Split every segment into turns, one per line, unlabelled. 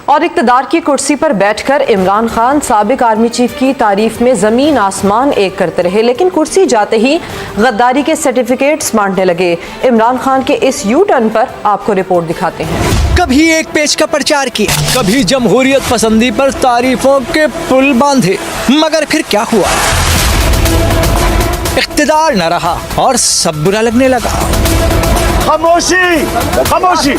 और इक़्तिदार की कुर्सी पर बैठकर इमरान खान साबिक आर्मी चीफ की तारीफ में जमीन आसमान एक करते रहे, लेकिन कुर्सी जाते ही गद्दारी के सर्टिफिकेट्स बांटने लगे। इमरान खान के इस यू टर्न पर आपको रिपोर्ट दिखाते हैं।
कभी एक पेज का प्रचार किया, कभी जमहूरियत पसंदी पर तारीफों के पुल बांधे, मगर फिर क्या हुआ? इक़्तिदार न रहा और सब बुरा लगने लगा।
खामोशी, खामोशी।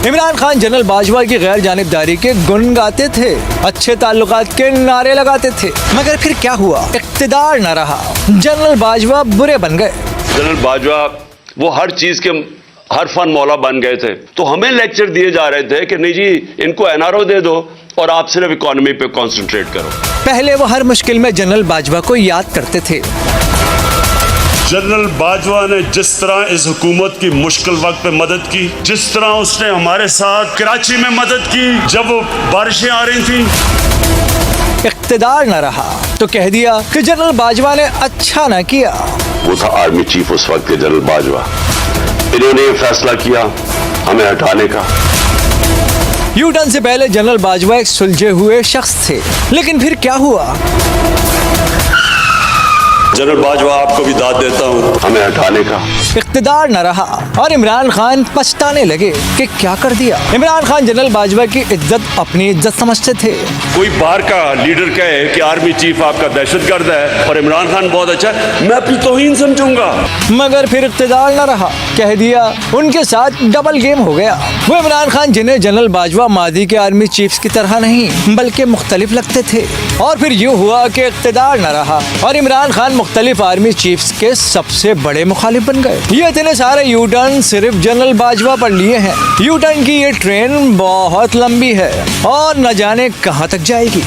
इमरान खान जनरल बाजवा की गैर जानिबदारी के गुण गाते थे, अच्छे ताल्लुकात के नारे लगाते थे, मगर फिर क्या हुआ? इक़्तिदार न रहा, जनरल बाजवा बुरे बन गए।
जनरल बाजवा वो हर चीज के हर फन मौला बन गए थे, तो हमें लेक्चर दिए जा रहे थे कि नहीं जी, इनको एनआरओ दे दो और आप सिर्फ इकोनॉमी पे कंसंट्रेट करो।
पहले वो हर मुश्किल में जनरल बाजवा को याद करते थे।
जनरल बाजवा ने जिस तरह इस हुकूमत की मुश्किल वक्त पे मदद की, जिस तरह उसने हमारे साथ कराची में मदद की जब वो बारिशें आ रही थी।
इक़्तिदार न रहा तो कह दिया कि जनरल बाजवा ने अच्छा न किया।
वो था आर्मी चीफ उस वक्त के जनरल बाजवा, इन्होंने ये फैसला किया हमें हटाने का।
यू टर्न से पहले जनरल बाजवा एक सुलझे हुए शख्स थे, लेकिन फिर क्या हुआ?
जनरल बाजवा आपको भी दाद देता हूँ,
हमें हटाने का।
इक़्तिदार न रहा और इमरान खान पछताने लगे कि क्या कर दिया। इमरान खान जनरल बाजवा की इज्जत अपनी इज्जत समझते थे।
कोई बाहर का लीडर कहे कि आर्मी चीफ आपका दहशतगर्द है और इमरान खान बहुत अच्छा है, मैं अपनी तौहीन समझूंगा।
मगर फिर इक़्तिदार न रहा, कह दिया उनके साथ डबल गेम हो गया। वो इमरान खान जिन्हें जनरल बाजवा मादी के आर्मी चीफ की तरह नहीं बल्कि मुख्तलिफ लगते थे, और फिर यूँ हुआ कि इक़्तिदार न रहा और इमरान खान मुख्तलिफ आर्मी चीफ्स के सबसे बड़े मुखालिफ बन गए। ये इतने सारे यू टर्न सिर्फ जनरल बाजवा पर लिए हैं। यू टर्न की ये ट्रेन बहुत लंबी है और न जाने कहाँ तक जाएगी।